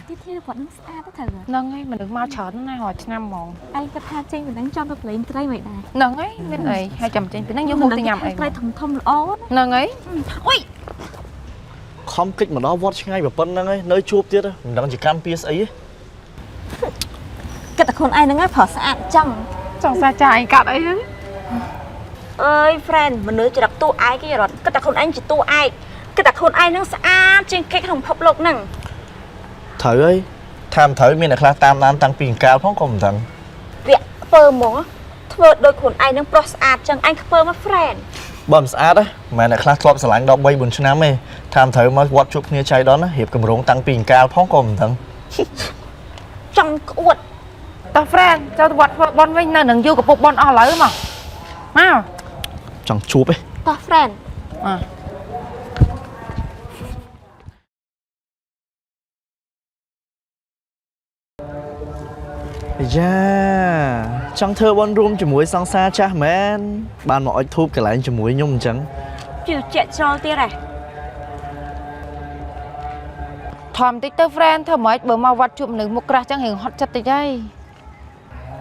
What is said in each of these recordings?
ที่ที่គាត់នឹងស្អាតទៅត្រូវហ្នឹងហើយមនុស្សមកច្រើនណាស់រាល់ឆ្នាំហ្មងឯងគិតថាចេញពីហ្នឹងចង់ទៅលេងត្រីមិនដែរហ្នឹងហើយមានអីហើយចាំចេញពីហ្នឹងយកហូបទៅញ៉ាំអីត្រីធំធំល្អហ្នឹងហើយអុយខំគិតមកដល់វត្តឆ្ងាយប៉ុណ្្នឹងហើយនៅជួបទៀតមិនដឹងជាកម្មពីស្អីទេគិតតែខ្លួនឯងហ្នឹងឯងប្រស្អាតចឹងចង់សាចាឯងកាត់អីហ្នឹងអើយ friend មនុស្សច្រកតួឯកគេរត់គិតតែខ្លួនឯងជាតួឯកគិតតែខ្លួនឯងហ្នឹងស្អាតជាងគេក្នុងពិភពលោកហ្នឹងត្រូវហើយថាមិនត្រូវមានអ្នកខ្លះតាមដានតាំងពីអង្កាលផងក៏មិនដឹងវាខ្ពើហ្មងធ្វើដោយខ្លួនឯងហ្នឹងប្រុសស្អាតចឹងឯងខ្ពើមក friend បើមិនស្អាតណាមិនអ្នកខ្លះធ្លាប់ស្រឡាញ់ដល់3 4ឆ្នាំទេថាមិនត្រូវមកវត្តជួបគ្នាចៃដន្យណារៀបកម្រងតាំងពីអង្កាលផងក៏មិនដឹងចង់ក្អួតតោះ friend ចូលទៅវត្តធ្វើបន់វិញនៅនឹងយូរកពុកបន់អស់ឥឡូវមកចង់ជួបទេតោះ friend យ៉ាចង់ធ្វើបន់រួមជាមួយសង្សារចាស់មែនបានមកអុជធូបកន្លែងជាមួយខ្ញុំអញ្ចឹងជឿជាក់ច្រល់ទៀតហ៎ថមតិចទៅ friend ធ្វើម៉េចបើមកវត្តជួបមនុស្សមុខក្រាស់ចឹងរៀងហត់ចិត្តតិចហើយ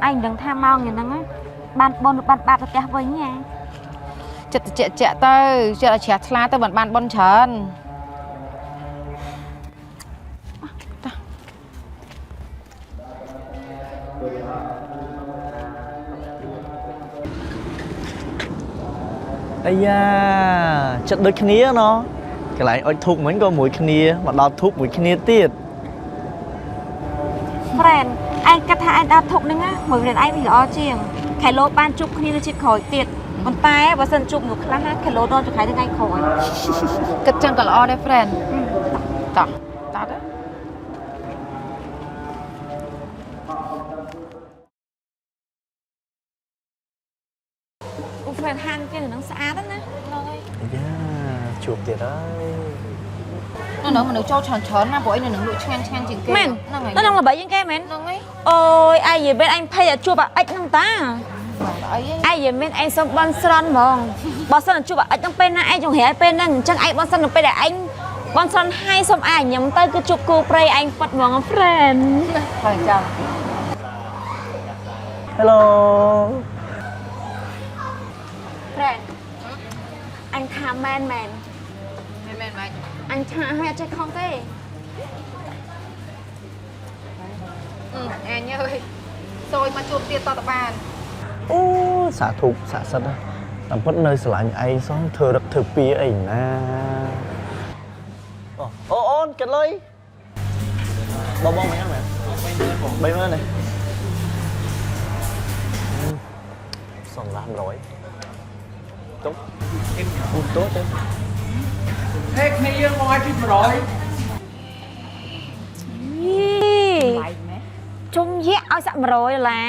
ឯងដឹងថាមកយ៉ាងហ្នឹងបានបនឬបានបាបទៅផ្ទះវិញហ៎ចិត្តតិចទៅចិត្តឲ្យជ្រះថ្លាទៅមិនបានបនច្រើនអាយ៉ាចិត្តដូចគ្នាណោះកន្លែងអុជធូបមិញក៏មួយគ្នាមកដល់ធូបមួយគ្នាទៀត friend ឯងគិតថាឯងដល់ធូបហ្នឹងមួយរៀនឯងវិញល្អជាងខែលោបានជួបគ្នានៅជាតិក្រោយទៀតប៉ុន្តែបើសិនជួបមនុស្សខ្លះណាខែលោដល់ចង្ខៃថ្ងៃក្រោយគិតចឹងក៏ល្អដែរ friend តោះទៅអូ friend ហាងគេនឹងស្អាតណាហ្នឹងហើយយ៉ាជួបទៀតហើយនៅមនុស្សចូលច្រើនណាព្រោះអីនៅនឹងលក់ឆ្ងាញ់ជាងគេមែនហ្នឹងហើយនៅល្បីជាងគេមែនហ្នឹងហើយអូយឯងនិយាយមែនអញភ័យជួបអាអិចហ្នឹងតាអីឯងនិយាយមែនឯងសុំបន់ស្រន់ហ្មងបើសិនជួបអាអិចហ្នឹងពេលណាឯងចង្រៃពេលហ្នឹងអញ្ចឹងឯងបន់ស្រន់ទៅពេលដែលឯងបន់ស្រន់ហើយសុំឯងញ៉ាំទៅគឺជួបគូព្រៃឯងប៉ាត់ហ្មង friend ហើយចាំ Hello friend អញថាមែនមិនអញថាឲ្យអត់ចេះខំទេអញអើយសួយមកជួបទៀតតតបានអូសាធុសាសិទ្ធណាតាមពិតនៅស្រឡាញ់ឯងសោះធ្វើរឹកធ្វើពីអីណាអូនគិតលុយបងមិនអីមែន30000នេះសំឡាម100ទុកអូតូទៅthếគ្នាយើងមកឲ្យពី100ជុំយៈឲ្យសាក់100ដុល្លារ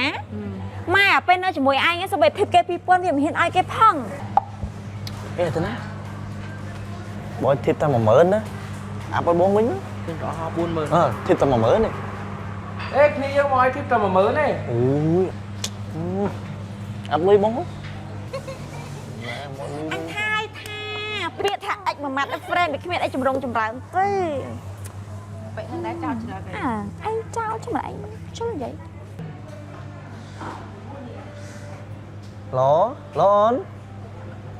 ម៉ែអាពេលនៅជាមួយឯងសូម្បីធីបគេ2000វាមិនហ៊ានឲ្យគេផងអេទៅណាបើធីបតែ10000ណាអាប់ឲ្យបងវិញខ្ញុំក៏ហៅ40000ធីបតែ10000នេះទេគ្នាយើងមកឲ្យធីបតែ10000ទេអូយអាប់លុយបងអញថាព្រាកថាអិចមួយម៉ាត់ friend វាគ្មានអីចម្រុងចម្រើនទេបែបហ្នឹងដែរចោលច្រើនអញចោលឆ្មើឯងជុលនិយាយឡអូន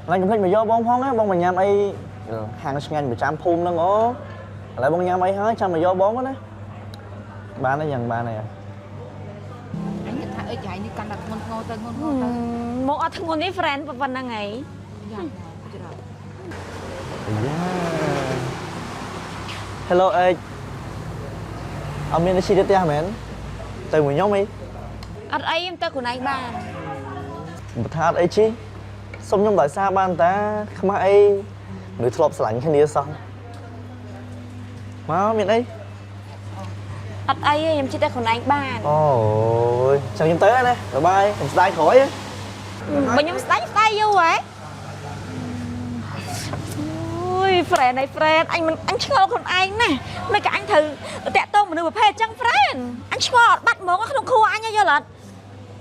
ឡើងកុំភ្លេចមកយកបងផងណាបងមកញ៉ាំអីហាងឆ្ងាញ់ប្រចាំភូមិហ្នឹងអូឥឡូវបងញ៉ាំអីហើយចាំមកយកបងណាបានហើយយ៉ាងបានហើយអញគិតថាអីចៃនេះកាន់តែធ្ងន់ធ្ងរទៅមកអត់ធ្ងន់នេះ friend ប៉ុណ្ណឹងហីយ៉ាងច្រើន Hello អេកអត់មានឈីទៅផ្ទះមែនទៅមួយខ្ញុំអីអត់អីខ្ញុំទៅខ្លួនឯងបានបើថាអត់អីជីសុំខ្ញុំដោយសារបានតាខ្មាស់អីមនុស្សធ្លាប់ស្រឡាញ់គ្នាសោះមកមានអីអត់អីទេខ្ញុំជិះតែខ្លួនឯងបានអូយចាំខ្ញុំទៅហើយណាបាយខ្ញុំស្ដាយក្រោយបើខ្ញុំស្ដាយយូរហ៎friend ឯ friend អញមិនអញឆ្ងល់ខ្លួនឯងណាមិនក៏អញត្រូវតាក់ទងមនុស្សប្រភេទអញ្ចឹង friend អញឆ្ងល់អត់បាត់ហ្មងក្នុងខួរអញយល់អត់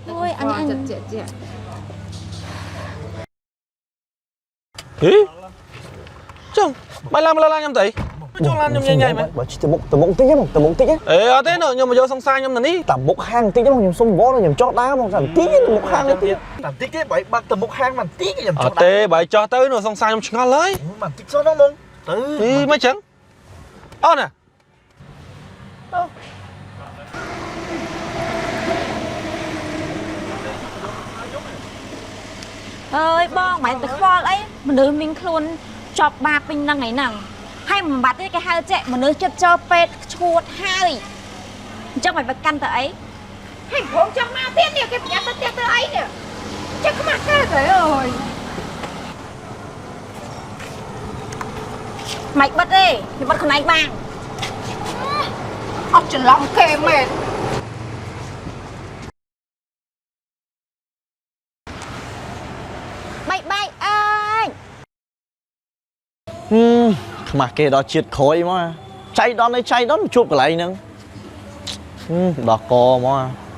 អូយអញចិត្តជាហីចុះបាយឡើងខ្ញុំទៅ ជួឡានខ្ញុំញ៉ៃមែន បើទៅមុខតិចហ្មងទៅមុខតិច អេអត់ទេខ្ញុំមកយកសង្សារខ្ញុំនេះ តាមមុខហាងតិចហ្មងខ្ញុំសុំវល់ខ្ញុំចោះដើរហ្មងតាមតិចទៅមុខហាងតិចតាមតិចទេបើបាត់ទៅមុខហាងបានតិចខ្ញុំ អ ចោះ ត់ទេបើចោះទៅនោះសង្សារខ្ញុំឆ្ងល់ហើយ បានតិចសោះហ្នឹងហ្មងទៅ អីមិនចឹងអូនណា អើយបងមិនទៅខ្វល់អីមនុស្សមានខ្លួនជាប់បាបពេញហ្នឹងឯហ្នឹងហើយមិនបាត់ទេគេហៅចេះមនុស្សចិត្តចូលពេទ្យឈួតហើយអញ្ចឹងមិនប្រកាន់ទៅអីហើយព្រមចង់មកទៀតនេះគេប្រញាប់ទៅទៀតទៅអីនេះចឹងខ្មាស់កើតទៅអើយមិនបិទទេខ្ញុំបិទខ្លួនឯងបានអត់ច្រឡំគេមែនបាយអើយ ខ្មាស់គេដល់ជាតិក្រោយមកចៃដនឯងចៃដនជួបកន្លែងហ្នឹងដល់កមក